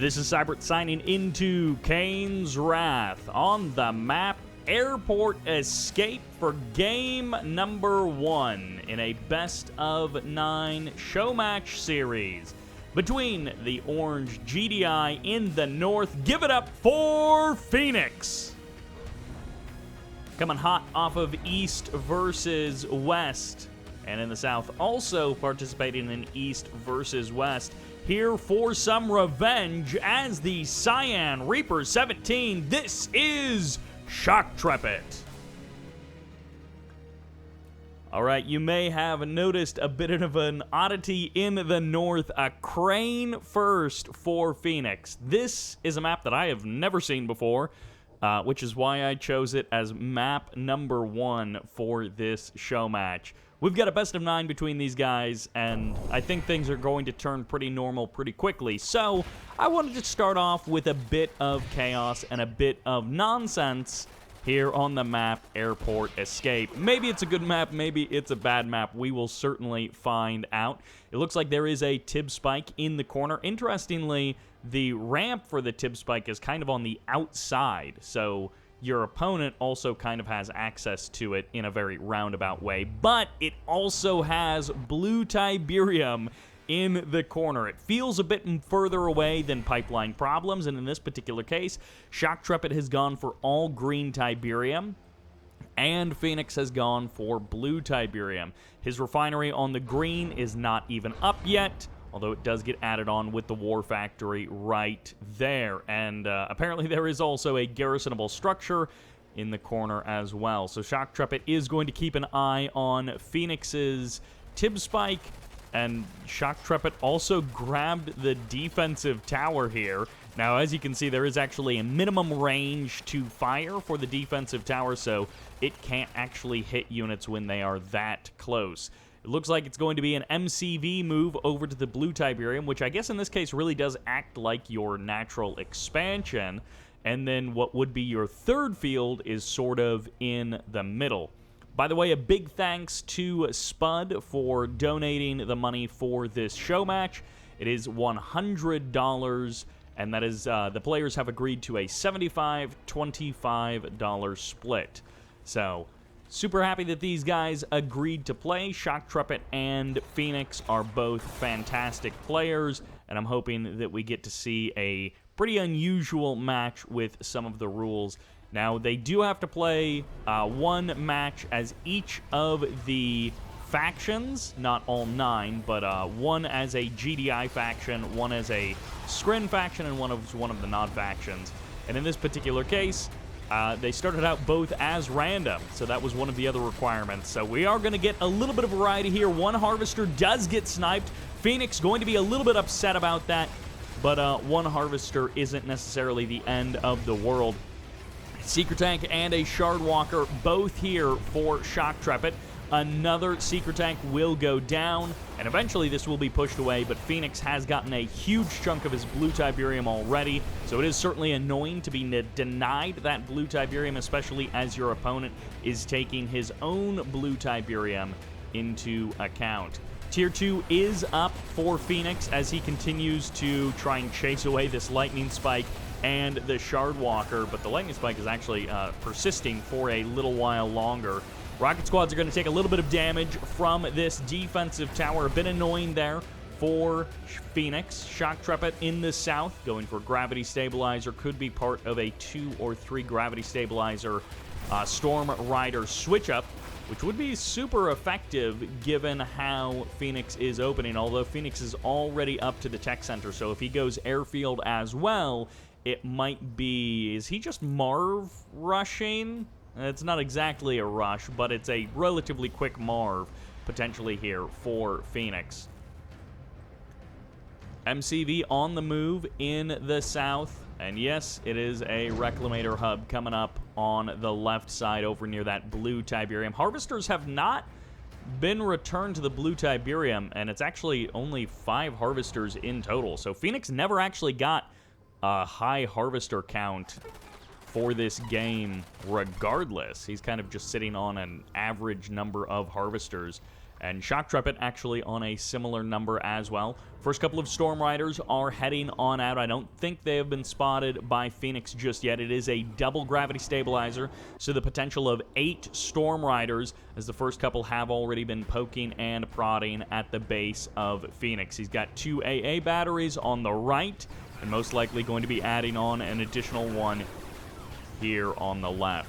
This is Cybert signing into Kane's Wrath on the map Airport Escape for game number 1 in a best-of-9 show match series between the Orange GDI in the north. Give it up for Phoenix! Coming hot off of East versus West, and in the south also participating in East versus West. Here for some revenge as the Cyan Reaper 17. This is Shoktrepet. Alright, you may have noticed a bit of an oddity in the north. A crane first for Phoenix. This is a map that I have never seen before, which is why I chose it as map number 1 for this show match. We've got a best-of-9 between these guys, and I think things are going to turn pretty normal pretty quickly. So, I wanted to start off with a bit of chaos and a bit of nonsense here on the map Airport Escape. Maybe it's a good map, maybe it's a bad map. We will certainly find out. It looks like there is a tib spike in the corner. Interestingly, the ramp for the tib spike is kind of on the outside, so your opponent also kind of has access to it in a very roundabout way, but it also has blue Tiberium in the corner. It feels a bit further away than Pipeline Problems, and in this particular case, Shoktrepet has gone for all green Tiberium, and Phoenix has gone for blue Tiberium. His refinery on the green is not even up yet, although it does get added on with the War Factory right there. And apparently there is also a garrisonable structure in the corner as well. So Shoktrepet is going to keep an eye on Phoenix's tib spike, and Shoktrepet also grabbed the defensive tower here. Now, as you can see, there is actually a minimum range to fire for the defensive tower, so it can't actually hit units when they are that close. It looks like it's going to be an MCV move over to the blue Tiberium, which I guess in this case really does act like your natural expansion. And then what would be your third field is sort of in the middle. By the way, a big thanks to Spud for donating the money for this show match. It is $100, and that is the players have agreed to a $75-$25 split. So, super happy that these guys agreed to play. Shoktrepet and Phoenix are both fantastic players, and I'm hoping that we get to see a pretty unusual match with some of the rules. Now, they do have to play one match as each of the factions, not all 9, but one as a GDI faction, one as a Scrin faction, and one of the Nod factions. And in this particular case, they started out both as random, so that was one of the other requirements. So we are going to get a little bit of variety here. One Harvester does get sniped. Phoenix going to be a little bit upset about that, but one Harvester isn't necessarily the end of the world. Secret Tank and a Shard Walker both here for Shoktrepet. Another Secret Tank will go down, and eventually this will be pushed away, but Phoenix has gotten a huge chunk of his blue Tiberium already, so it is certainly annoying to be denied that blue Tiberium, especially as your opponent is taking his own blue Tiberium into account. Tier 2 is up for Phoenix as he continues to try and chase away this Lightning Spike and the Shard Walker, but the Lightning Spike is actually persisting for a little while longer. Rocket Squads are going to take a little bit of damage from this defensive tower. A bit annoying there for Phoenix. Shoktrepet in the south, going for Gravity Stabilizer. Could be part of a 2 or 3 Gravity Stabilizer Storm Rider switch-up, which would be super effective given how Phoenix is opening, although Phoenix is already up to the tech center, so if he goes airfield as well, it might be... Is he just Marv rushing? It's not exactly a rush, but it's a relatively quick Marv, potentially here for Phoenix. MCV on the move in the south, and yes, it is a Reclamator hub coming up on the left side over near that blue Tiberium. Harvesters have not been returned to the blue Tiberium, and it's actually only 5 Harvesters in total, so Phoenix never actually got a high Harvester count for this game regardless. He's kind of just sitting on an average number of Harvesters, And Shoktrepet actually on a similar number as well. First couple of Storm Riders are heading on out. I don't think they have been spotted by Phoenix just yet. It is a double gravity stabilizer, so the potential of 8 Storm Riders, as the first couple have already been poking and prodding at the base of Phoenix. He's got 2 AA batteries on the right, and most likely going to be adding on an additional one here on the left.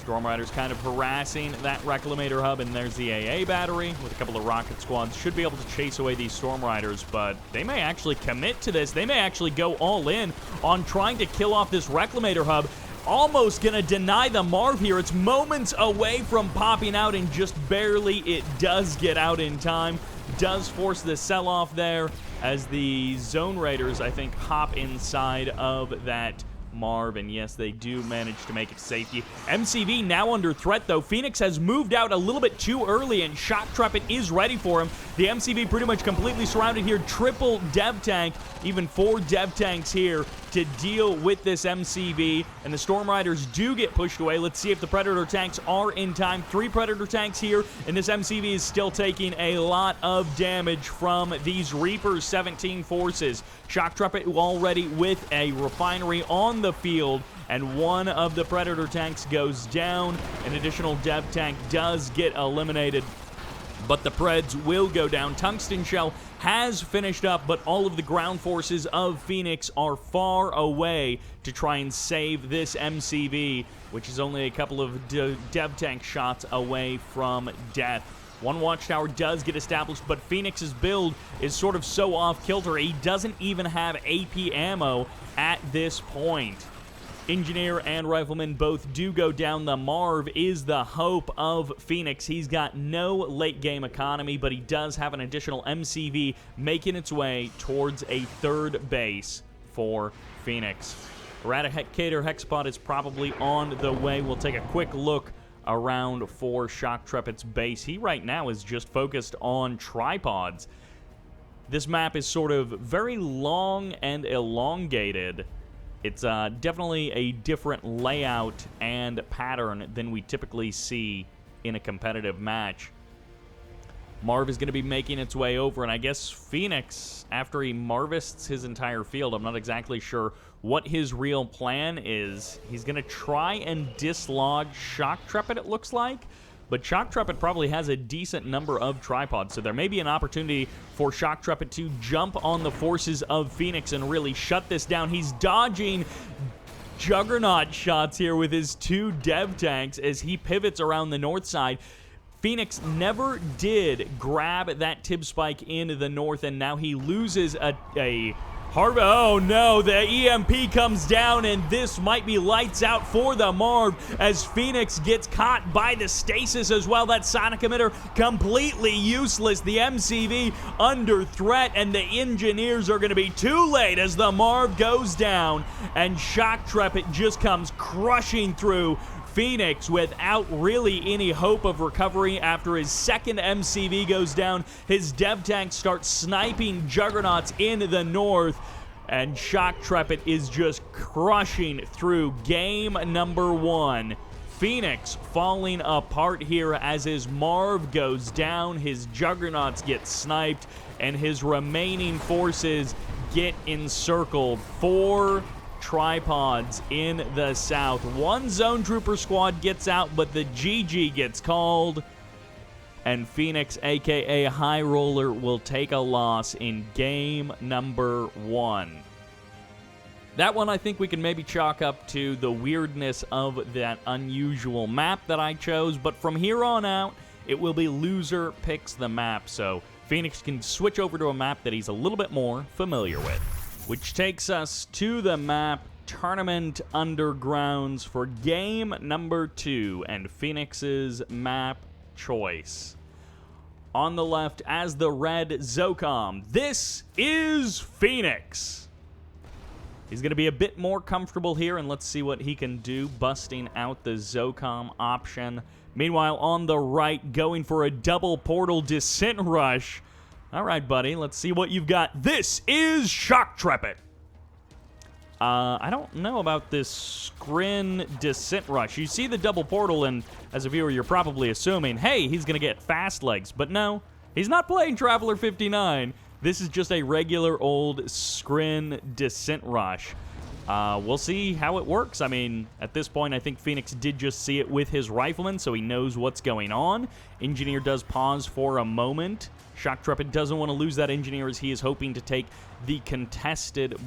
Storm Riders kind of harassing that Reclamator hub, and there's the AA battery with a couple of rocket squads. Should be able to chase away these Storm Riders, but they may actually commit to this. They may actually go all in on trying to kill off this Reclamator hub. Almost gonna deny the Marv here. It's moments away from popping out, and just barely it does get out in time. Does force the sell-off there as the Zone Raiders, I think, hop inside of that Marv, and yes, they do manage to make it to safety. MCV now under threat, though. Phoenix has moved out a little bit too early, and Shoktrepet is ready for him. The MCV pretty much completely surrounded here. Triple dev tank, even 4 dev tanks here to deal with this MCV, and the Storm Riders do get pushed away. Let's see if the Predator tanks are in time. 3 Predator tanks here, and this MCV is still taking a lot of damage from these Reaper 17 forces. Shoktrepet already with a refinery on the field, and one of the Predator tanks goes down. An additional dev tank does get eliminated, but the Preds will go down. Tungsten Shell has finished up, but all of the ground forces of Phoenix are far away to try and save this MCV, which is only a couple of dev tank shots away from death. One watchtower does get established, but Phoenix's build is sort of so off kilter. He doesn't even have AP ammo at this point. Engineer and Rifleman both do go down. The Marv is the hope of Phoenix. He's got no late game economy, but he does have an additional MCV making its way towards a 3rd base for Phoenix. Eradicator Hexpod is probably on the way. We'll take a quick look around for Shoktrepet's base. He right now is just focused on tripods. This map is sort of very long and elongated. It's definitely a different layout and pattern than we typically see in a competitive match. Marv is going to be making its way over, and I guess Phoenix, after he Marvists his entire field, I'm not exactly sure what his real plan is. He's going to try and dislodge Shoktrepet, it looks like, but Shoktrepet probably has a decent number of tripods, so there may be an opportunity for Shoktrepet to jump on the forces of Phoenix and really shut this down. He's dodging Juggernaut shots here with his 2 dev tanks as he pivots around the north side. Phoenix never did grab that Tib Spike in the north, and now he loses a oh no, the EMP comes down, and this might be lights out for the Marv as Phoenix gets caught by the stasis as well. That sonic emitter completely useless. The MCV under threat, and the engineers are going to be too late as the Marv goes down, and Shoktrepet just comes crushing through Phoenix without really any hope of recovery. After his 2nd MCV goes down, his dev tank starts sniping Juggernauts in the north, and Shoktrepet is just crushing through game number 1. Phoenix falling apart here as his Marv goes down, his Juggernauts get sniped, and his remaining forces get encircled. 4 tripods in the south. 1 Zone Trooper squad gets out, but the GG gets called, and Phoenix, aka High Roller, will take a loss in game number 1. That one I think we can maybe chalk up to the weirdness of that unusual map that I chose, but from here on out, it will be loser picks the map, so Phoenix can switch over to a map that he's a little bit more familiar with. Which takes us to the map Tournament Undergrounds for game number 2 and Phoenix's map choice. On the left as the red Zocom, this is Phoenix. He's going to be a bit more comfortable here, and let's see what he can do, busting out the Zocom option. Meanwhile, on the right, going for a double portal descent rush. All right, buddy, let's see what you've got. This is Shoktrepet. I don't know about this Scrin Descent Rush. You see the double portal, and as a viewer, you're probably assuming, hey, he's going to get fast legs. But no, he's not playing Traveler 59. This is just a regular old Scrin Descent Rush. We'll see how it works. I mean, at this point, I think Phoenix did just see it with his rifleman, so he knows what's going on. Engineer does pause for a moment. Shoktrepet doesn't want to lose that engineer as he is hoping to take the contested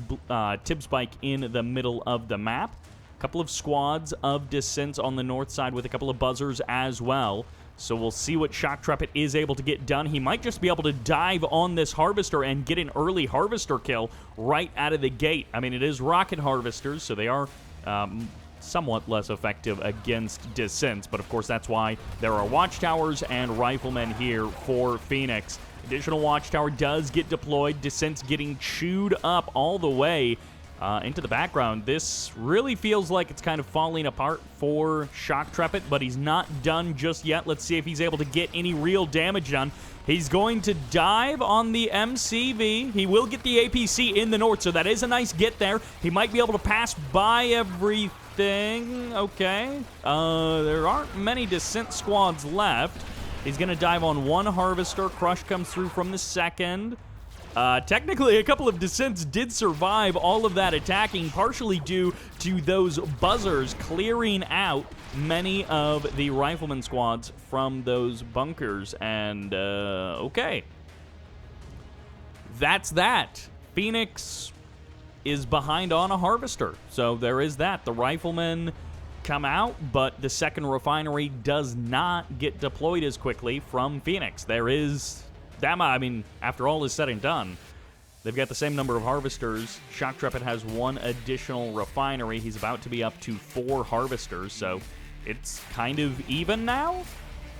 tib spike in the middle of the map. A couple of squads of descents on the north side with a couple of buzzers as well. So we'll see what Shoktrepet is able to get done. He might just be able to dive on this Harvester and get an early Harvester kill right out of the gate. I mean, it is rocket Harvesters, so they are somewhat less effective against descents, but of course that's why there are watchtowers and riflemen here for Phoenix. Additional watchtower does get deployed. Descents getting chewed up all the way into the background. This really feels like it's kind of falling apart for Shoktrepet, but he's not done just yet. Let's see if he's able to get any real damage done. He's going to dive on the MCV. He will get the APC in the north, so that is a nice get there. He might be able to pass by everything. Okay. There aren't many descent squads left. He's going to dive on one Harvester. Crush comes through from the second. Technically, a couple of descents did survive all of that attacking, partially due to those buzzers clearing out many of the rifleman squads from those bunkers. And, okay. That's that. Phoenix is behind on a Harvester. So there is that. The riflemen come out, but the second refinery does not get deployed as quickly from Phoenix. There is that, I mean, after all is said and done, they've got the same number of Harvesters. Shoktrepet has one additional refinery. He's about to be up to 4 Harvesters, so it's kind of even now.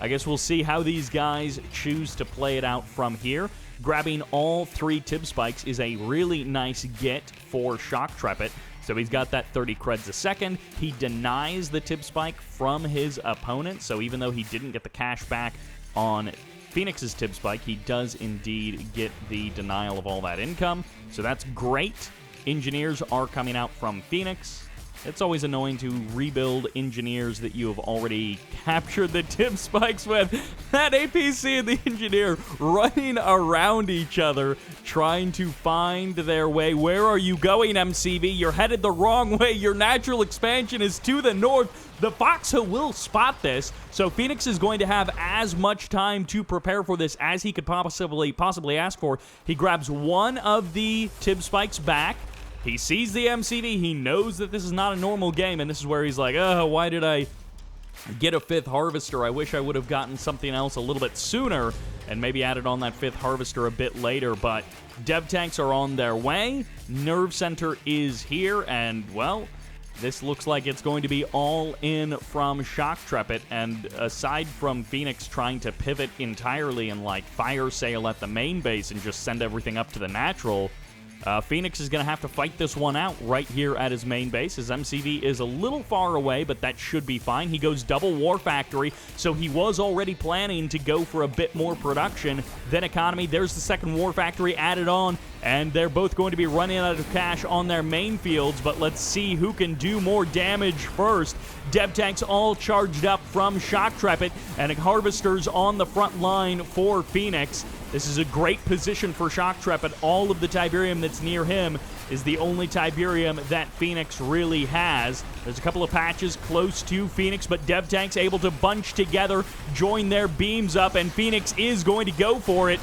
I guess we'll see how these guys choose to play it out from here. Grabbing all 3 tib spikes is a really nice get for Shoktrepet. So he's got that 30 creds a second. He denies the tib spike from his opponent. So even though he didn't get the cash back on Phoenix's tib spike, he does indeed get the denial of all that income. So that's great. Engineers are coming out from Phoenix. It's always annoying to rebuild engineers that you have already captured the tib spikes with. That APC and the engineer running around each other, trying to find their way. Where are you going, MCV? You're headed the wrong way. Your natural expansion is to the north. The Foxhoe will spot this, so Phoenix is going to have as much time to prepare for this as he could possibly ask for. He grabs one of the tib spikes back. He sees the MCV. He knows that this is not a normal game, and this is where he's like, oh, why did I get a 5th Harvester? I wish I would have gotten something else a little bit sooner and maybe added on that 5th Harvester a bit later, but dev tanks are on their way. Nerve Center is here, and, well, this looks like it's going to be all in from Shoktrepet, and aside from Phoenix trying to pivot entirely and, like, fire sale at the main base and just send everything up to the natural, Phoenix is going to have to fight this one out right here at his main base. His MCV is a little far away, but that should be fine. He goes double War Factory, so he was already planning to go for a bit more production than economy. There's the second War Factory added on, and they're both going to be running out of cash on their main fields, but let's see who can do more damage first. Dev tanks all charged up from Shoktrepet, and Harvesters on the front line for Phoenix. This is a great position for Shoktrepet. All of the Tiberium that's near him is the only Tiberium that Phoenix really has. There's a couple of patches close to Phoenix, but dev tanks able to bunch together, join their beams up, and Phoenix is going to go for it.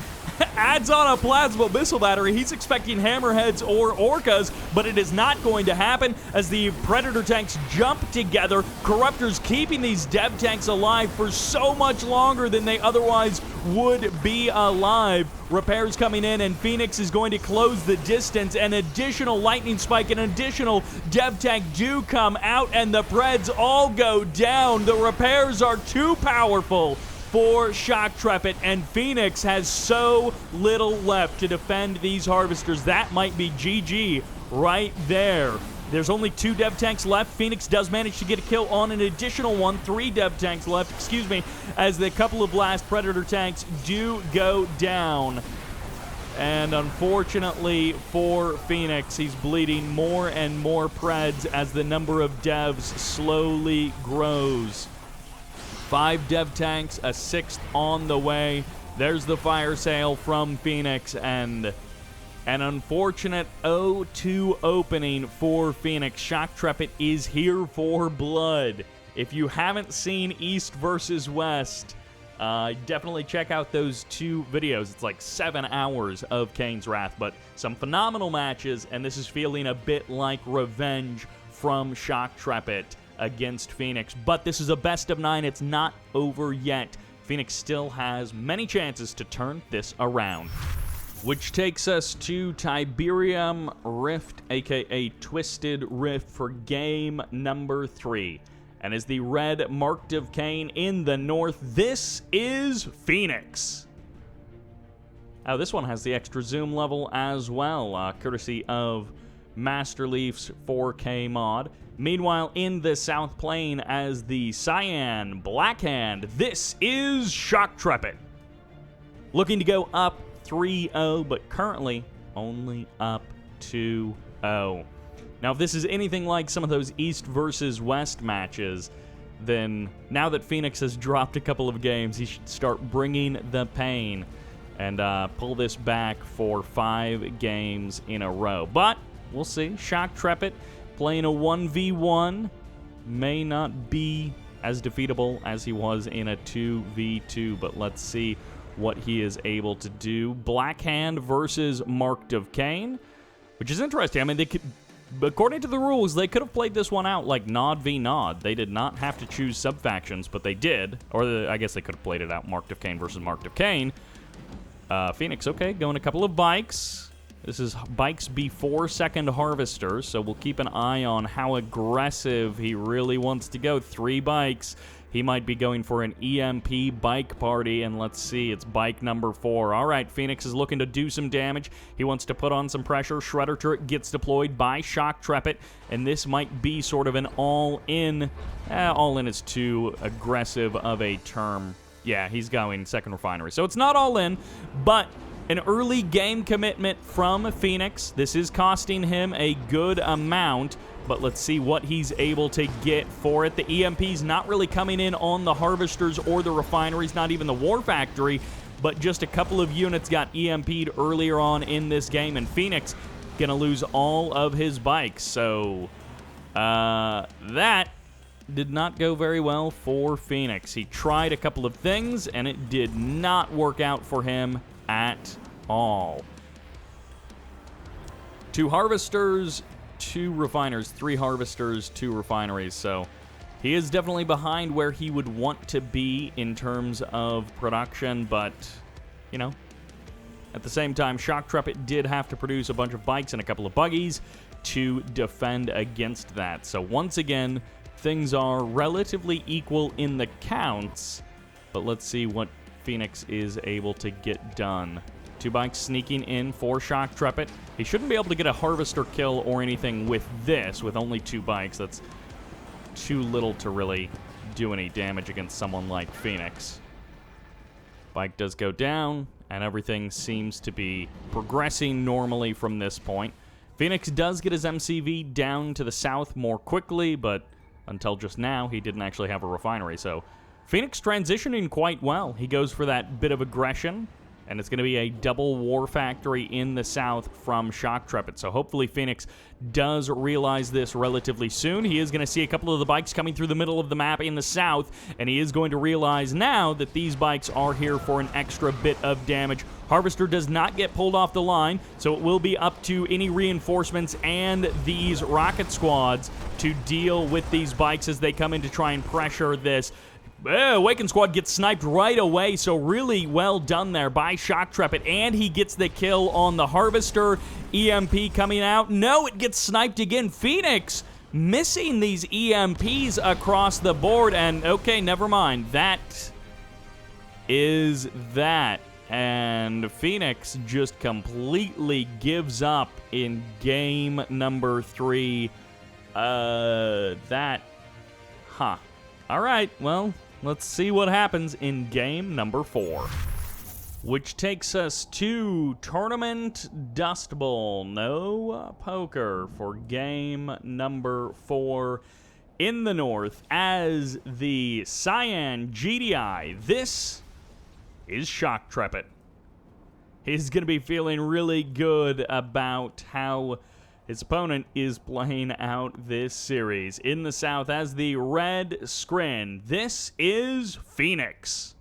Adds on a plasma missile battery. He's expecting hammerheads or orcas, but it is not going to happen as the Predator tanks jump together. Corruptors keeping these dev tanks alive for so much longer than they otherwise would be alive. Repairs coming in, and Phoenix is going to close the distance. An additional lightning spike, an additional dev tank do come out, and the Preds all go down. The repairs are too powerful for Shoktrepet, and Phoenix has so little left to defend these Harvesters. That might be GG right there. There's only 2 dev tanks left. Phoenix does manage to get a kill on an additional one. 3 dev tanks left, as the couple of last Predator tanks do go down. And unfortunately for Phoenix, he's bleeding more and more Preds as the number of devs slowly grows. 5 dev tanks, a 6th on the way. There's the fire sale from Phoenix, and an unfortunate 0-2 opening for Phoenix. Shoktrepet is here for blood. If you haven't seen East versus West, definitely check out those 2 videos. It's like 7 hours of Kane's Wrath, but some phenomenal matches, and this is feeling a bit like revenge from Shoktrepet against Phoenix. But this is a best of 9. It's not over yet. Phoenix still has many chances to turn this around. Which takes us to Tiberium Rift, aka Twisted Rift, for game number 3. And as the red marked of Kane in the north, this is Phoenix. Oh, this one has the extra zoom level as well, courtesy of Master Leaf's 4K mod. Meanwhile, in the South Plane as the Cyan Blackhand, this is Shoktrepet. Looking to go up 3-0, but currently only up 2-0. Now, if this is anything like some of those East versus West matches, then now that Phoenix has dropped a couple of games, he should start bringing the pain and pull this back for 5 games in a row. But we'll see. Shoktrepet playing a 1v1 may not be as defeatable as he was in a 2v2, but let's see what he is able to do. Blackhand versus Marked of Kane, which is interesting. I mean, they could, according to the rules, they could have played this one out like Nod v Nod. They did not have to choose sub-factions, but they did. Or I guess they could have played it out Marked of Kane versus Marked of Kane. Phoenix, okay, going a couple of bikes. This is bikes before second harvester, so we'll keep an eye on how aggressive he really wants to go. 3 bikes. He might be going for an EMP bike party, and let's see, it's bike number 4. All right, Phoenix is looking to do some damage. He wants to put on some pressure. Shredder turret gets deployed by Shoktrepet, and this might be sort of an all-in. All-in is too aggressive of a term. Yeah, he's going second refinery. So it's not all-in, but an early game commitment from Phoenix. This is costing him a good amount, but let's see what he's able to get for it. The EMP's not really coming in on the harvesters or the refineries, not even the war factory, but just a couple of units got EMP'd earlier on in this game, and Phoenix gonna lose all of his bikes. So that did not go very well for Phoenix. He tried a couple of things, and it did not work out for him at all. 2 harvesters, 2 refiners, 3 harvesters, 2 refineries. So he is definitely behind where he would want to be in terms of production, but, you know, at the same time, Shoktrepet did have to produce a bunch of bikes and a couple of buggies to defend against that. So once again, things are relatively equal in the counts, but let's see what Phoenix is able to get done. 2 bikes sneaking in for Shoktrepet. He shouldn't be able to get a harvester kill or anything with this, with only 2 bikes. That's too little to really do any damage against someone like Phoenix. Bike does go down, and everything seems to be progressing normally from this point. Phoenix does get his MCV down to the south more quickly, but until just now, he didn't actually have a refinery, so Phoenix transitioning quite well. He goes for that bit of aggression, and it's going to be a double war factory in the south from Shoktrepet. So hopefully Phoenix does realize this relatively soon. He is going to see a couple of the bikes coming through the middle of the map in the south, and he is going to realize now that these bikes are here for an extra bit of damage. Harvester does not get pulled off the line, so it will be up to any reinforcements and these rocket squads to deal with these bikes as they come in to try and pressure this. Awaken Squad gets sniped right away, so really well done there by Shoktrepet, and he gets the kill on the Harvester. EMP coming out. No, it gets sniped again. Phoenix missing these EMPs across the board, and okay, never mind. That is that. And Phoenix just completely gives up in game number 3. All right, well, let's see what happens in game number 4. Which takes us to Tournament Dust Bowl. No poker for game number 4 in the north as the Cyan GDI. This is Shoktrepet. He's going to be feeling really good about how his opponent is playing out this series. In the south as the Red Scrin, this is Phoenix.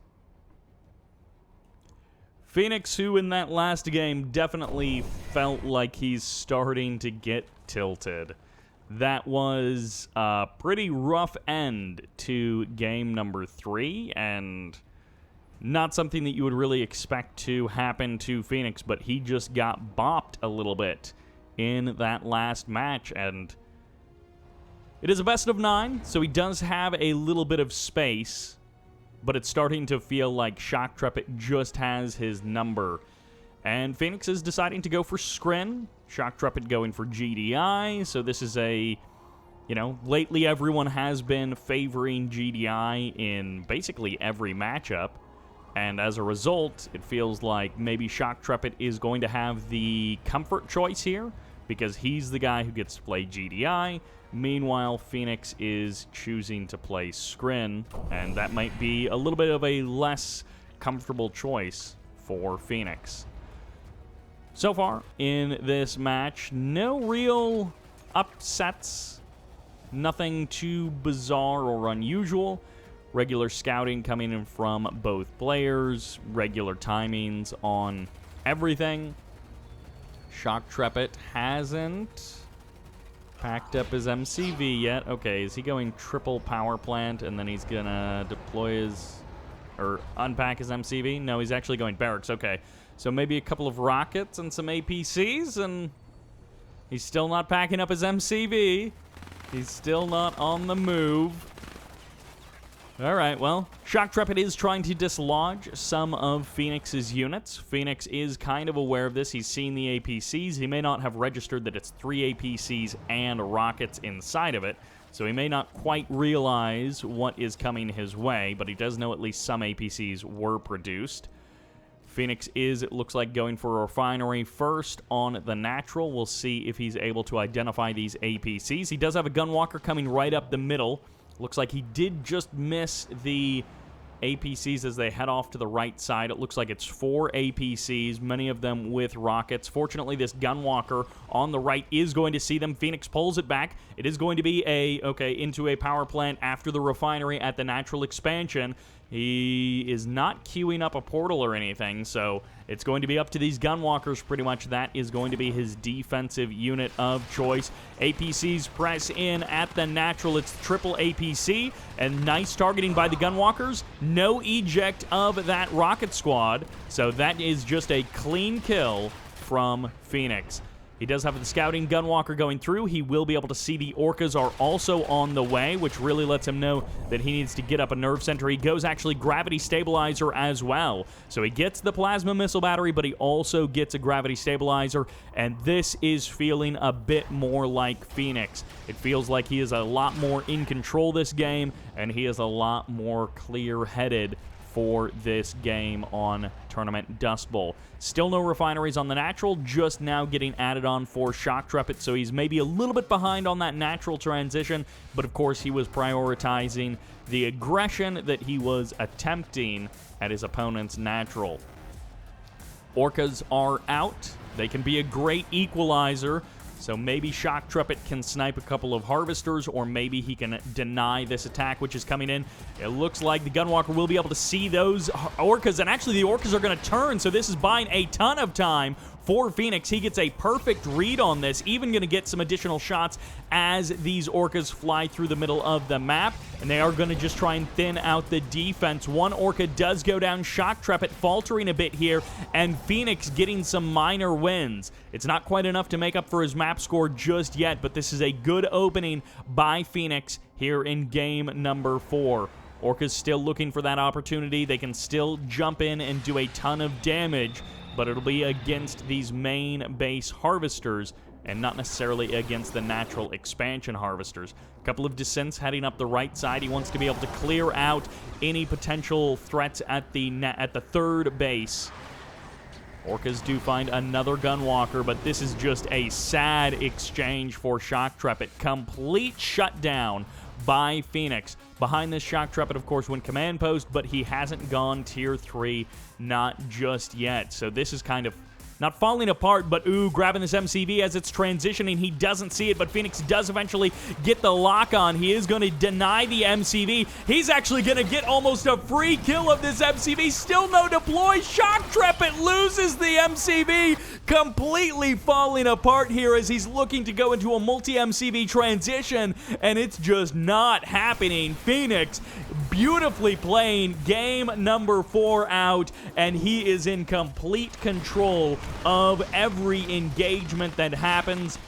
Phoenix, who in that last game definitely felt like he's starting to get tilted. That was a pretty rough end to game number 3, and not something that you would really expect to happen to Phoenix, but he just got bopped a little bit in that last match, and it is a best of 9, so he does have a little bit of space, but it's starting to feel like Shoktrepet just has his number. And Phoenix is deciding to go for Scrin, Shoktrepet going for GDI, so this is a, lately everyone has been favoring GDI in basically every matchup, and as a result, it feels like maybe Shoktrepet is going to have the comfort choice here, because he's the guy who gets to play GDI. Meanwhile, Phoenix is choosing to play Scrin, and that might be a little bit of a less comfortable choice for Phoenix. So far in this match, no real upsets, nothing too bizarre or unusual. Regular scouting coming in from both players, regular timings on everything. Shoktrepet hasn't packed up his MCV yet. Okay, is he going triple power plant and then he's gonna deploy his, or unpack his MCV? No, he's actually going barracks. Okay, so maybe a couple of rockets and some APCs, and he's still not packing up his MCV. He's still not on the move. All right, well, Shoktrepet is trying to dislodge some of Phoenix's units. Phoenix is kind of aware of this. He's seen the APCs. He may not have registered that it's 3 APCs and rockets inside of it, so he may not quite realize what is coming his way, but he does know at least some APCs were produced. Phoenix is, it looks like, going for a refinery first on the natural. We'll see if he's able to identify these APCs. He does have a gunwalker coming right up the middle. Looks like he did just miss the APCs as they head off to the right side. It looks like it's 4 APCs, many of them with rockets. Fortunately, this gunwalker on the right is going to see them. Phoenix pulls it back. It is going to be into a power plant after the refinery at the natural expansion. He is not queuing up a portal or anything, so it's going to be up to these gunwalkers pretty much. That is going to be his defensive unit of choice. APCs press in at the natural. It's triple APC, and nice targeting by the gunwalkers. No eject of that rocket squad, so that is just a clean kill from Phoenix. He does have the scouting gunwalker going through. He will be able to see the orcas are also on the way, which really lets him know that he needs to get up a nerve center. He goes actually gravity stabilizer as well. So he gets the plasma missile battery, but he also gets a gravity stabilizer, and this is feeling a bit more like Phoenix. It feels like he is a lot more in control this game, and he is a lot more clear-headed for this game on Tournament Dust Bowl. Still no refineries on the natural, just now getting added on for Shoktrepet, so he's maybe a little bit behind on that natural transition, but of course he was prioritizing the aggression that he was attempting at his opponent's natural. Orcas are out. They can be a great equalizer, so maybe Shoktrepet can snipe a couple of harvesters, or maybe he can deny this attack, which is coming in. It looks like the gunwalker will be able to see those orcas, and actually the orcas are going to turn, so this is buying a ton of time for Phoenix. He gets a perfect read on this, even going to get some additional shots as these orcas fly through the middle of the map, and they are going to just try and thin out the defense. One orca does go down, Shoktrepet faltering a bit here, and Phoenix getting some minor wins. It's not quite enough to make up for his map score just yet, but this is a good opening by Phoenix here in game number 4. Orca's still looking for that opportunity. They can still jump in and do a ton of damage, but it'll be against these main base harvesters and not necessarily against the natural expansion harvesters. A couple of descents heading up the right side. He wants to be able to clear out any potential threats at the third base Orcas do find another Gunwalker, but this is just a sad exchange for Shoktrepet. Complete shutdown by Phoenix. Behind this Shoktrepet, of course, went Command Post, but he hasn't gone Tier 3, not just yet. So this is kind of not falling apart, but grabbing this MCV as it's transitioning. He doesn't see it, but Phoenix does eventually get the lock on. He is going to deny the MCV. He's actually going to get almost a free kill of this MCV. Still no deploy. Shoktrepet loses the MCV, completely falling apart here as he's looking to go into a multi-MCV transition, and it's just not happening. Phoenix beautifully playing game number 4 out, and he is in complete control of every engagement that happens.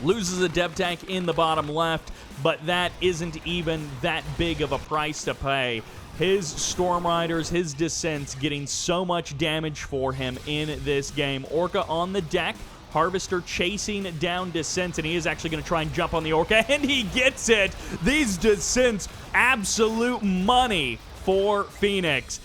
Loses a dev tank in the bottom left, but that isn't even that big of a price to pay. His Storm Riders, his Descents getting so much damage for him in this game. Orca on the deck. Harvester chasing down Descents, and he is actually going to try and jump on the Orca, and he gets it. These Descents, absolute money for Phoenix.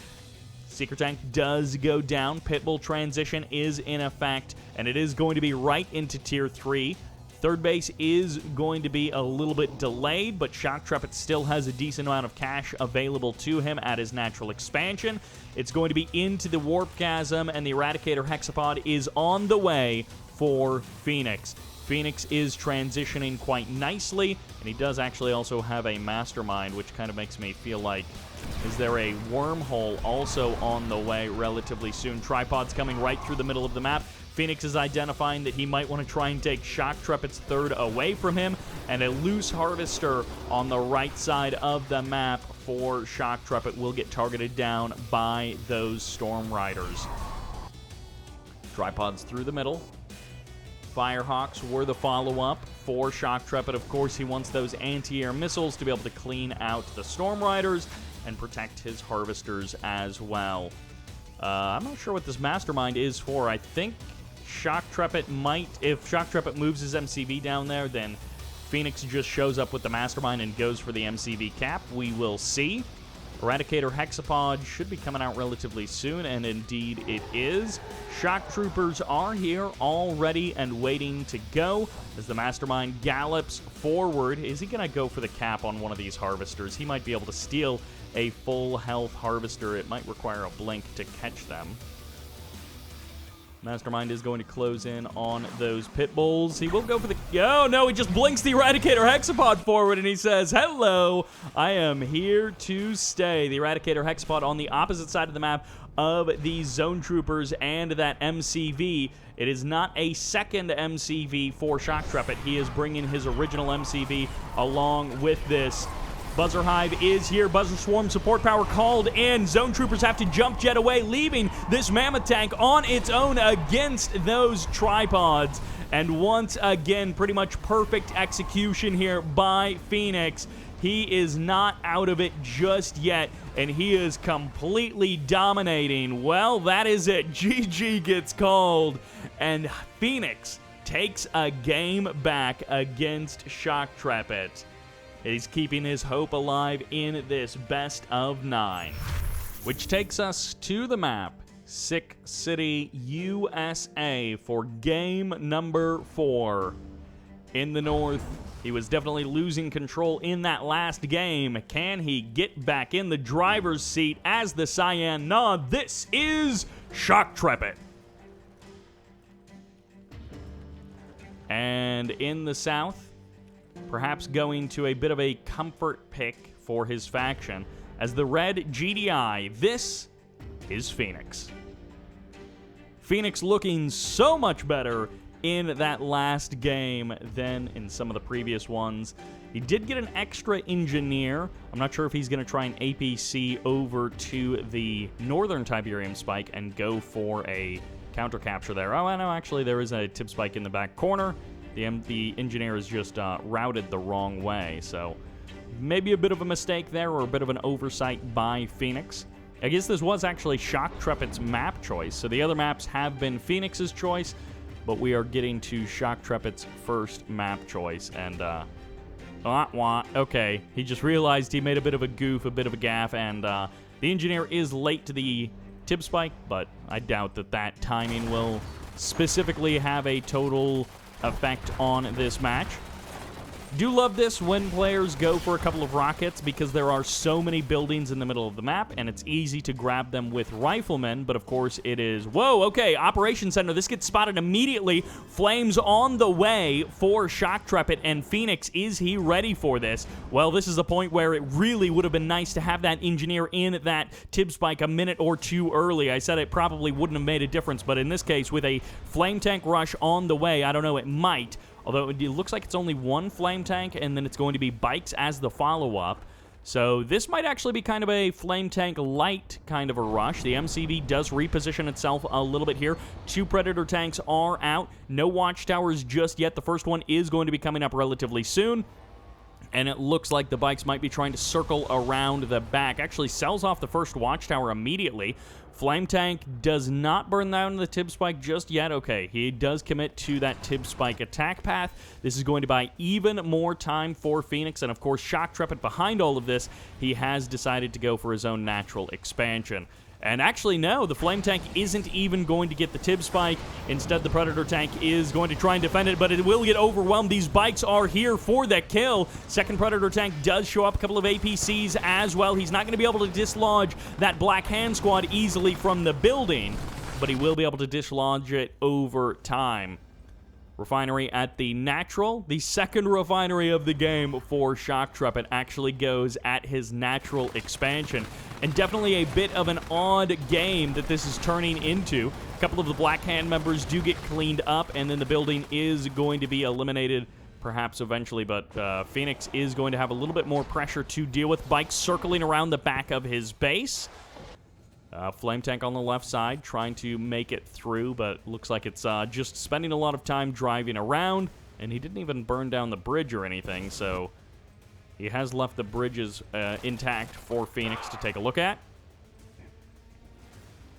Secret Tank does go down. Pitbull transition is in effect, and it is going to be right into Tier 3. Third base is going to be a little bit delayed, but Shoktrepet still has a decent amount of cash available to him at his natural expansion. It's going to be into the Warp Chasm, and the Eradicator Hexapod is on the way for Phoenix. Phoenix is transitioning quite nicely, and he does actually also have a Mastermind, which kind of makes me feel like, is there a wormhole also on the way relatively soon? Tripod's coming right through the middle of the map. Phoenix is identifying that he might want to try and take Shoktrepet's third away from him, and a loose Harvester on the right side of the map for Shoktrepet will get targeted down by those Storm Riders. Tripods through the middle. Firehawks were the follow-up for Shoktrepet. Of course, he wants those anti-air missiles to be able to clean out the Storm Riders and protect his Harvesters as well. I'm not sure what this Mastermind is for. I think Shoktrepet might, if Shoktrepet moves his MCV down there, then Phoenix just shows up with the Mastermind and goes for the MCV cap. We will see. Eradicator Hexapod should be coming out relatively soon, and indeed it is. Shock Troopers are here, all ready and waiting to go as the Mastermind gallops forward. Is he going to go for the cap on one of these Harvesters? He might be able to steal a full health Harvester. It might require a blink to catch them. Mastermind is going to close in on those pit bulls. He will go for the... Oh, no, he just blinks the Eradicator Hexapod forward, and he says, hello, I am here to stay. The Eradicator Hexapod on the opposite side of the map of the Zone Troopers and that MCV. It is not a second MCV for Shoktrepet. He is bringing his original MCV along with this. Buzzer Hive is here. Buzzer Swarm support power called in. Zone Troopers have to jump jet away, leaving this Mammoth Tank on its own against those tripods. And once again, pretty much perfect execution here by Phoenix. He is not out of it just yet, and he is completely dominating. Well, that is it. GG gets called, and Phoenix takes a game back against Shoktrepet. He's keeping his hope alive in this best of 9. Which takes us to the map, Sick City, USA, for game number 4. In the north, he was definitely losing control in that last game. Can he get back in the driver's seat as the Cyan Nod? This is Shoktrepet. And in the south, perhaps going to a bit of a comfort pick for his faction as the red GDI. This is Phoenix. Phoenix looking so much better in that last game than in some of the previous ones. He did get an extra engineer. I'm not sure if he's going to try and APC over to the northern Tiberium spike and go for a counter capture there. Oh, I know, actually there is a tip spike in the back corner. The engineer is just routed the wrong way, so maybe a bit of a mistake there or a bit of an oversight by Phoenix. I guess this was actually Shoktrepet's map choice, so the other maps have been Phoenix's choice, but we are getting to Shoktrepet's first map choice, and okay, he just realized he made a bit of a goof, a bit of a gaffe, and the engineer is late to the Tib Spike, but I doubt that that timing will specifically have a total effect on this match. Do love this when players go for a couple of rockets because there are so many buildings in the middle of the map, and it's easy to grab them with riflemen, but of course it is... Whoa, okay, Operations Center. This gets spotted immediately. Flames on the way for Shoktrepet, and Phoenix, is he ready for this? Well, this is a point where it really would have been nice to have that engineer in that Tib Spike a minute or two early. I said it probably wouldn't have made a difference, but in this case, with a flame tank rush on the way, I don't know, it might. Although it looks like it's only one flame tank, and then it's going to be bikes as the follow-up. So this might actually be kind of a flame tank light kind of a rush. The MCV does reposition itself a little bit here. 2 Predator tanks are out. No watchtowers just yet. The first one is going to be coming up relatively soon. And it looks like the bikes might be trying to circle around the back. Actually sells off the first watchtower immediately. Flame tank does not burn down the Tib Spike just yet. Okay, he does commit to that Tib Spike attack path. This is going to buy even more time for Phoenix. And of course, Shoktrepet behind all of this, he has decided to go for his own natural expansion. And actually, no, the Flame Tank isn't even going to get the Tib Spike. Instead, the Predator Tank is going to try and defend it, but it will get overwhelmed. These bikes are here for the kill. Second Predator Tank does show up, a couple of APCs as well. He's not going to be able to dislodge that Black Hand Squad easily from the building, but he will be able to dislodge it over time. Refinery at the natural. The second refinery of the game for Shoktrepet actually goes at his natural expansion. And definitely a bit of an odd game that this is turning into. A couple of the Black Hand members do get cleaned up, and then the building is going to be eliminated perhaps eventually, but Phoenix is going to have a little bit more pressure to deal with. Bikes circling around the back of his base. Flame tank on the left side, trying to make it through, but looks like it's just spending a lot of time driving around, and he didn't even burn down the bridge or anything, so he has left the bridges intact for Phoenix to take a look at.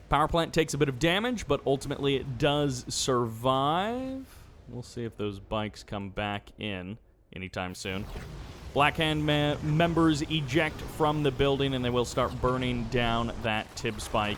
Power plant takes a bit of damage, but ultimately it does survive. We'll see if those bikes come back in anytime soon. Black Hand members eject from the building, and they will start burning down that Tib Spike.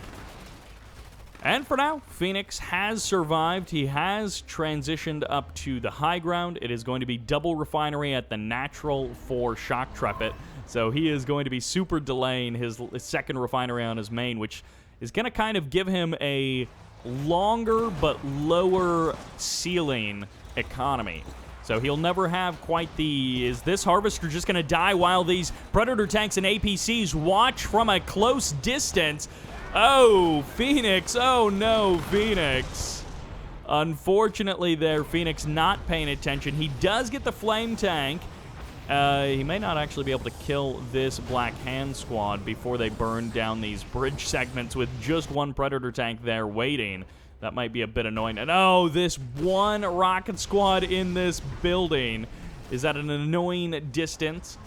And for now, Phoenix has survived. He has transitioned up to the high ground. It is going to be double refinery at the natural for Shoktrepet. So he is going to be super delaying his second refinery on his main, which is going to kind of give him a longer but lower ceiling economy. So he'll never have quite the... Is this Harvester just going to die while these Predator tanks and APCs watch from a close distance? Oh, Phoenix. Oh, no, Phoenix. Unfortunately there, Phoenix not paying attention. He does get the Flame Tank. He may not actually be able to kill this Black Hand Squad before they burn down these bridge segments with just one Predator tank there waiting. That might be a bit annoying. And oh, this one rocket squad in this building is at an annoying distance.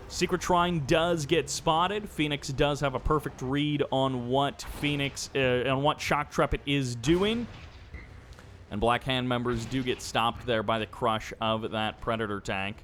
Secret Shrine does get spotted. Phoenix does have a perfect read on what Shoktrepet is doing. And Black Hand members do get stopped there by the crush of that Predator tank.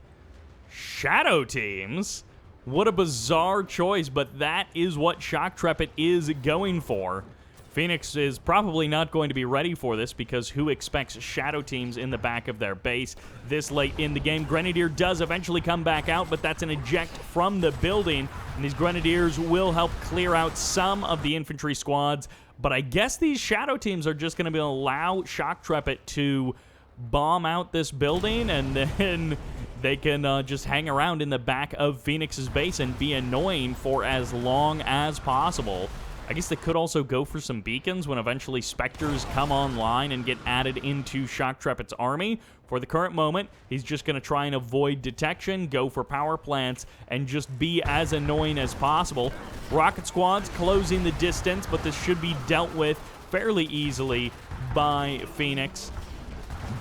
Shadow teams? What a bizarre choice, but that is what Shoktrepet is going for. Phoenix is probably not going to be ready for this because who expects shadow teams in the back of their base this late in the game? Grenadier does eventually come back out, but that's an eject from the building, and these Grenadiers will help clear out some of the infantry squads, but I guess these shadow teams are just going to allow Shoktrepet to bomb out this building, and then they can just hang around in the back of Phoenix's base and be annoying for as long as possible. I guess they could also go for some beacons when eventually Spectres come online and get added into Shoktrepet's army. For the current moment, he's just going to try and avoid detection, go for power plants, and just be as annoying as possible. Rocket squads closing the distance, but this should be dealt with fairly easily by Phoenix.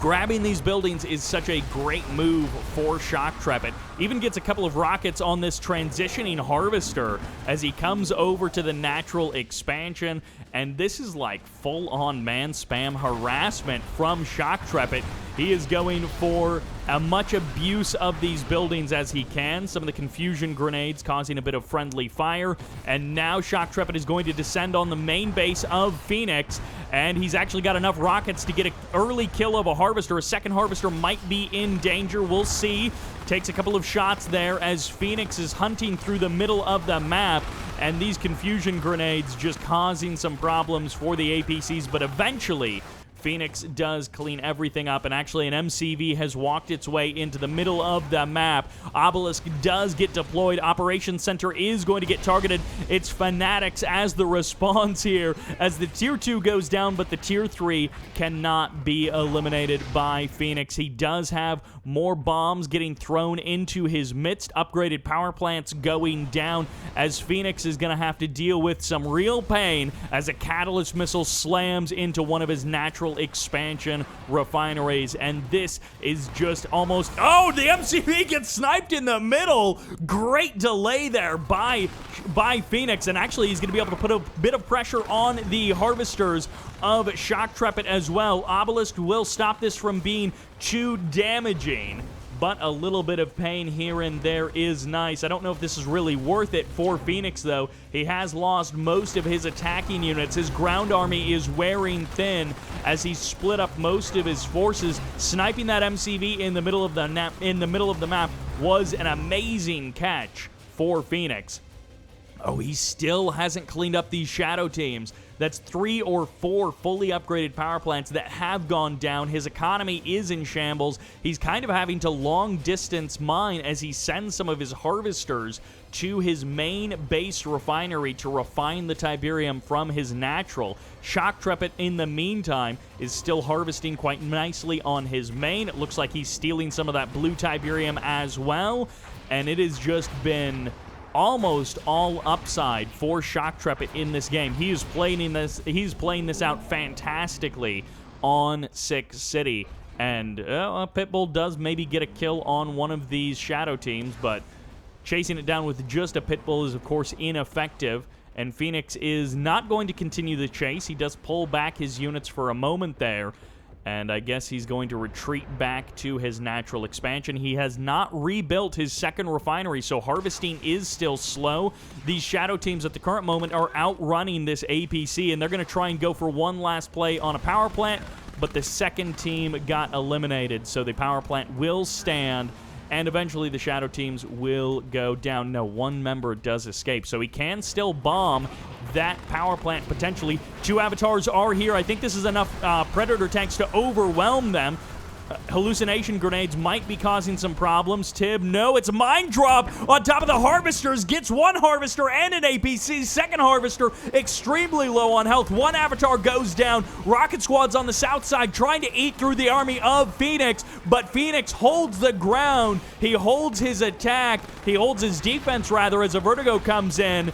Grabbing these buildings is such a great move for Shoktrepet. Even gets a couple of rockets on this transitioning Harvester as he comes over to the natural expansion. And this is like full-on man spam harassment from Shoktrepet. He is going for as much abuse of these buildings as he can. Some of the confusion grenades causing a bit of friendly fire. And now Shoktrepet is going to descend on the main base of Phoenix. And he's actually got enough rockets to get an early kill of a Harvester. A second Harvester might be in danger. We'll see. Takes a couple of shots there as Phoenix is hunting through the middle of the map. And these confusion grenades just causing some problems for the APCs. But eventually, Phoenix does clean everything up, and actually an MCV has walked its way into the middle of the map. Obelisk does get deployed. Operations Center is going to get targeted. It's Fanatics as the response here as the Tier 2 goes down, but the Tier 3 cannot be eliminated by Phoenix. He does have more bombs getting thrown into his midst. Upgraded power plants going down as Phoenix is going to have to deal with some real pain as a catalyst missile slams into one of his natural expansion refineries, and this is just almost... Oh, the MCV gets sniped in the middle. Great delay there by Phoenix, and actually he's going to be able to put a bit of pressure on the Harvesters of Shoktrepet as well. Obelisk will stop this from being too damaging, but a little bit of pain here and there is nice. I don't know if this is really worth it for Phoenix, though. He has lost most of his attacking units. His ground army is wearing thin as he split up most of his forces. Sniping that MCV in the middle of the map was an amazing catch for Phoenix. Oh, he still hasn't cleaned up these shadow teams. That's 3 or 4 fully upgraded power plants that have gone down. His economy is in shambles. He's kind of having to long-distance mine as he sends some of his harvesters to his main base refinery to refine the Tiberium from his natural. Shoktrepet, in the meantime, is still harvesting quite nicely on his main. It looks like he's stealing some of that blue Tiberium as well, and it has just been almost all upside for Shoktrepet in this game. He's playing this out fantastically on 6 City. And Pitbull does maybe get a kill on one of these shadow teams, but chasing it down with just a Pitbull is, of course, ineffective. And Phoenix is not going to continue the chase. He does pull back his units for a moment there. And I guess he's going to retreat back to his natural expansion. He has not rebuilt his second refinery, so harvesting is still slow. These shadow teams at the current moment are outrunning this APC, and they're going to try and go for one last play on a power plant, but the second team got eliminated, so the power plant will stand, and eventually the shadow teams will go down. No, one member does escape, so he can still bomb that power plant potentially. 2 avatars are here. I think this is enough Predator tanks to overwhelm them. Hallucination grenades might be causing some problems. Tib, no, it's a mine drop on top of the Harvesters. Gets one Harvester and an APC. Second Harvester extremely low on health. One avatar goes down. Rocket Squad's on the south side trying to eat through the army of Phoenix, but Phoenix holds the ground. He holds his attack. He holds his defense, rather, as a Vertigo comes in.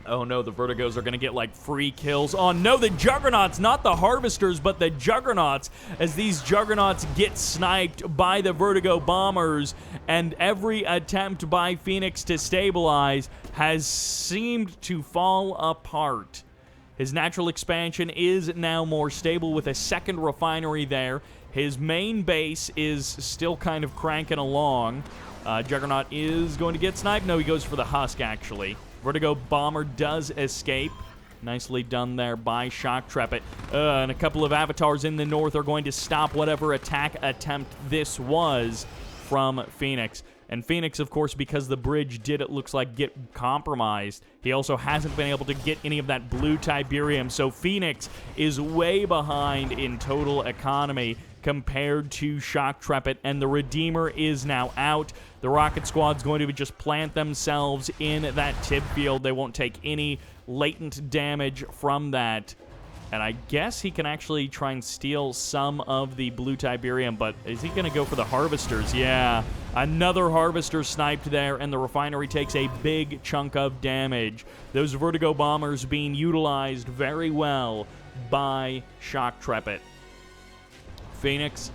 Oh no, the Vertigos are going to get like free kills. Oh no, the Juggernauts, not the Harvesters, but the Juggernauts, as these Juggernauts get sniped by the Vertigo bombers, and every attempt by Phoenix to stabilize has seemed to fall apart. His natural expansion is now more stable with a second refinery there. His main base is still kind of cranking along. Juggernaut is going to get sniped. No, he goes for the Husk, actually. Vertigo Bomber does escape. Nicely done there by Shoktrepet. And a couple of avatars in the north are going to stop whatever attack attempt this was from Phoenix. And Phoenix, of course, because the bridge did, it looks like, get compromised, he also hasn't been able to get any of that blue Tiberium. So Phoenix is way behind in total economy compared to Shoktrepet, and the Redeemer is now out. The Rocket Squad's going to just plant themselves in that tip field. They won't take any latent damage from that. And I guess he can actually try and steal some of the blue Tiberium, but is he going to go for the Harvesters? Yeah, another Harvester sniped there, and the refinery takes a big chunk of damage. Those Vertigo Bombers being utilized very well by Shoktrepet. Phoenix,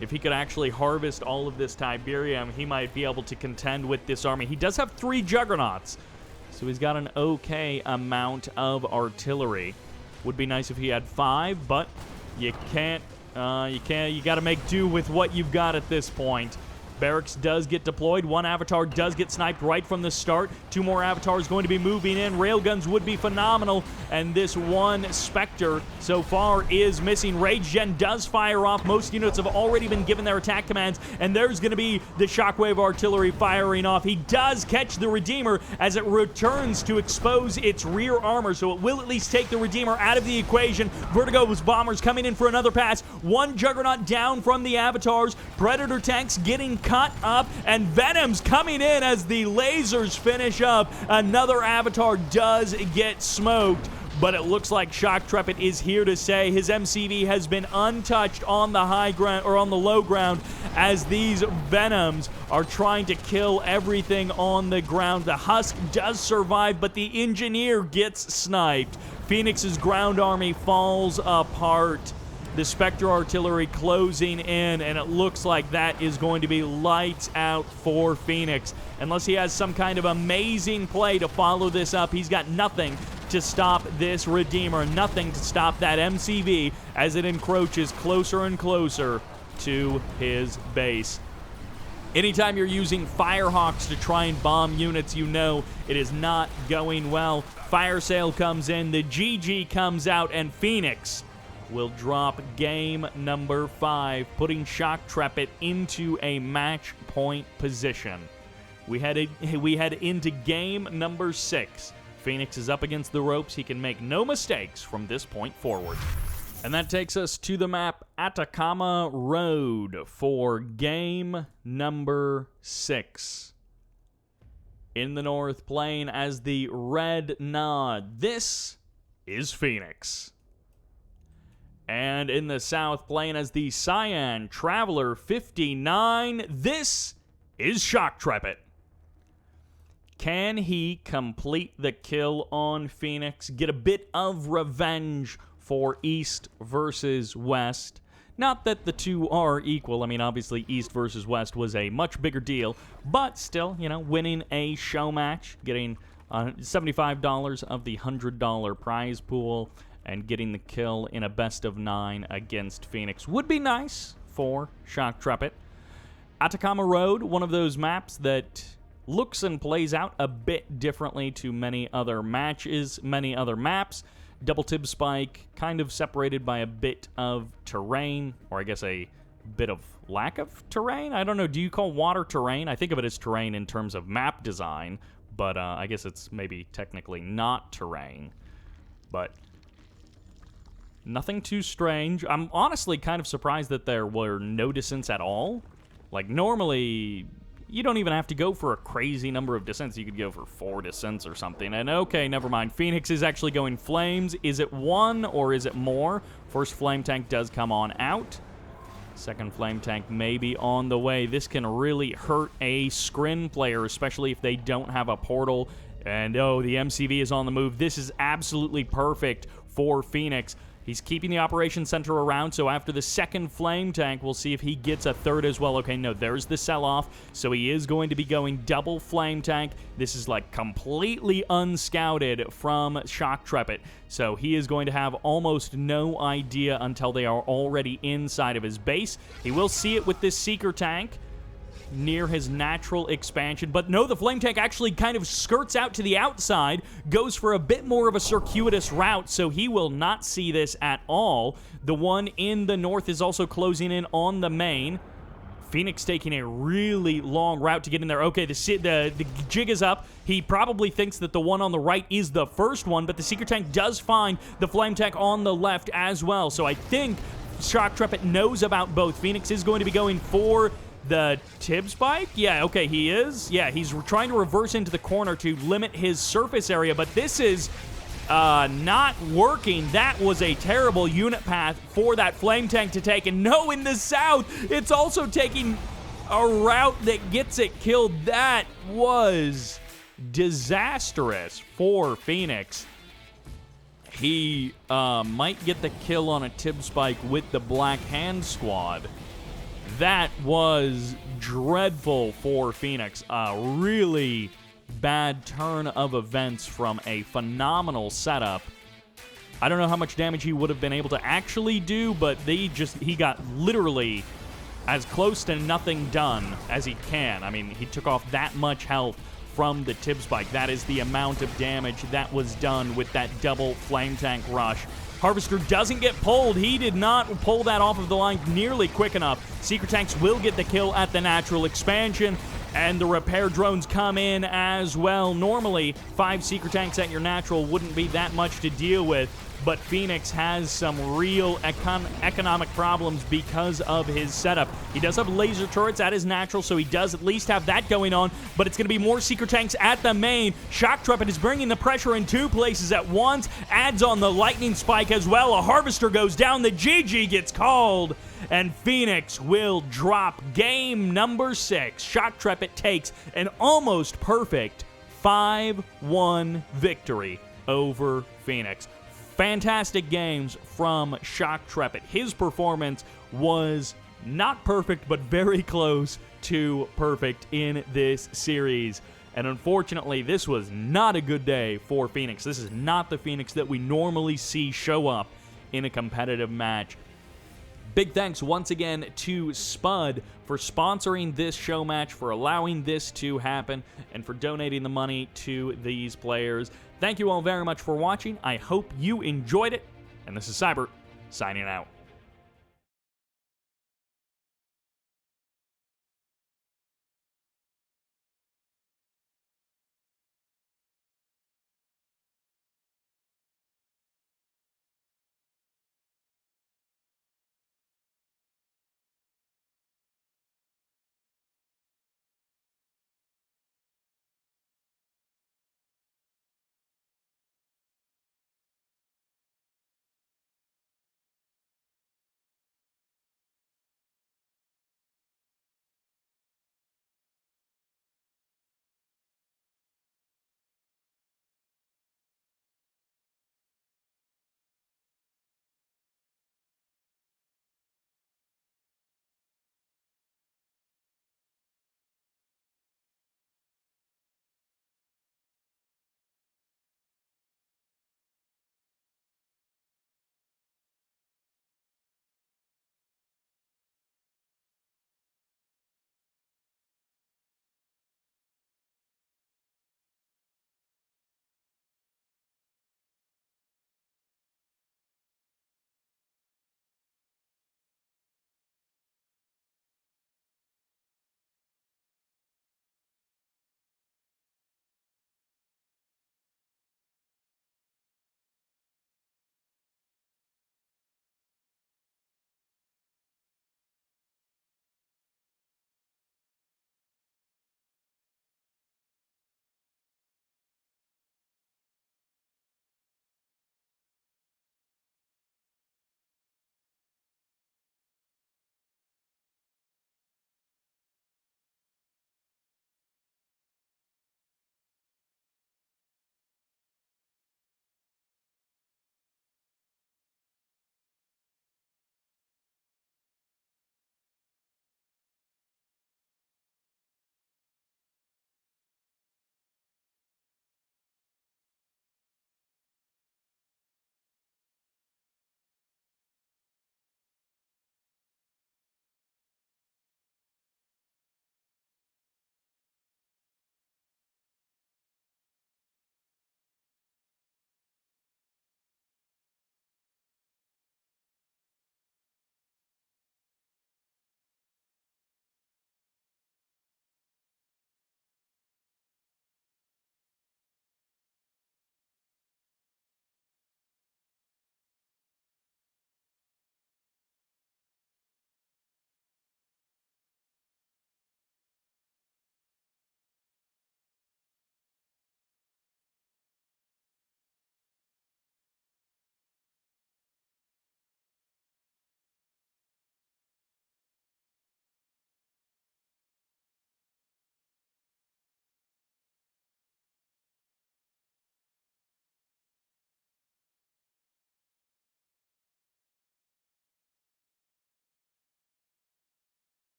if he could actually harvest all of this Tiberium, he might be able to contend with this army. He does have 3 Juggernauts, so he's got an okay amount of artillery. Would be nice if he had 5, but you can't You got to make do with what you've got at this point. Barracks does get deployed. One avatar does get sniped right from the start. 2 more avatars going to be moving in. Railguns would be phenomenal. And this one Spectre so far is missing. Rage Gen does fire off. Most units have already been given their attack commands. And there's going to be the Shockwave Artillery firing off. He does catch the Redeemer as it returns to expose its rear armor. So it will at least take the Redeemer out of the equation. Vertigo's bombers coming in for another pass. One Juggernaut down from the avatars. Predator tanks getting cut up, and Venom's coming in as the lasers finish up. Another avatar does get smoked, but it looks like Shoktrepet is here to say his MCV has been untouched on the high ground, or on the low ground, as these Venoms are trying to kill everything on the ground. The Husk does survive, but the Engineer gets sniped. Phoenix's ground army falls apart. The Spectre Artillery closing in, and it looks like that is going to be lights out for Phoenix. Unless he has some kind of amazing play to follow this up, he's got nothing to stop this Redeemer, nothing to stop that MCV as it encroaches closer and closer to his base. Anytime you're using Firehawks to try and bomb units, you know it is not going well. Fire Sale comes in, the GG comes out, and Phoenix will drop game number 5, putting Shoktrepet into a match point position. We head into game number 6. Phoenix is up against the ropes. He can make no mistakes from this point forward. And that takes us to the map Atacama Road for game number 6. In the north, playing as the Red Nod, this is Phoenix. And in the south, playing as the Cyan Traveler 59, this is Shoktrepet. Can he complete the kill on Phoenix? Get a bit of revenge for East versus West? Not that the two are equal. I mean, obviously, East versus West was a much bigger deal. But still, winning a show match, getting $75 of the $100 prize pool, and getting the kill in a best of 9 against Phoenix would be nice for Shoktrepet. Atacama Road, one of those maps that looks and plays out a bit differently to many other matches, many other maps. Double tib spike, kind of separated by a bit of terrain, or I guess a bit of lack of terrain? I don't know, do you call water terrain? I think of it as terrain in terms of map design, but I guess it's maybe technically not terrain. But nothing too strange. I'm honestly kind of surprised that there were no descents at all. Like, normally, you don't even have to go for a crazy number of descents. You could go for 4 descents or something. And okay, never mind. Phoenix is actually going flames. Is it 1 or is it more? First flame tank does come on out. Second flame tank may be on the way. This can really hurt a Scrin player, especially if they don't have a portal. And oh, the MCV is on the move. This is absolutely perfect for Phoenix. He's keeping the operation center around, so after the second flame tank, we'll see if he gets a third as well. Okay, no, there's the sell-off, so he is going to be going double flame tank. This is, like, completely unscouted from Shoktrepet, so he is going to have almost no idea until they are already inside of his base. He will see it with this Seeker tank near his natural expansion. But no, the flame tank actually kind of skirts out to the outside, goes for a bit more of a circuitous route, so he will not see this at all. The one in the north is also closing in on the main. Phoenix taking a really long route to get in there. Okay, the jig is up. He probably thinks that the one on the right is the first one, but the Seeker tank does find the flame tank on the left as well. So I think Shoktrepet knows about both. Phoenix is going to be going for the tib spike? Yeah, okay, he is. Yeah, he's trying to reverse into the corner to limit his surface area, but this is not working. That was a terrible unit path for that flame tank to take. And no, in the south, it's also taking a route that gets it killed. That was disastrous for Phoenix. He might get the kill on a tib spike with the Black Hand squad. That was dreadful for Phoenix. A really bad turn of events from a phenomenal setup. I don't know how much damage he would have been able to actually do, but he got literally as close to nothing done as he can. I mean, he took off that much health from the tib spike. That is the amount of damage that was done with that double flame tank rush. Harvester doesn't get pulled. He did not pull that off of the line nearly quick enough. Secret tanks will get the kill at the natural expansion, and the repair drones come in as well. Normally, 5 secret tanks at your natural wouldn't be that much to deal with, but Phoenix has some real economic problems because of his setup. He does have laser turrets at his natural, so he does at least have that going on, but it's going to be more secret tanks at the main. Shoktrepet is bringing the pressure in 2 places at once, adds on the lightning spike as well. A Harvester goes down, the GG gets called, and Phoenix will drop game number 6. Shoktrepet takes an almost perfect 5-1 victory over Phoenix. Fantastic games from Shoktrepet. His performance was not perfect, but very close to perfect in this series. And unfortunately, this was not a good day for Phoenix. This is not the Phoenix that we normally see show up in a competitive match. Big thanks once again to Spud for sponsoring this show match, for allowing this to happen, and for donating the money to these players. Thank you all very much for watching. I hope you enjoyed it, and this is Cyber, signing out.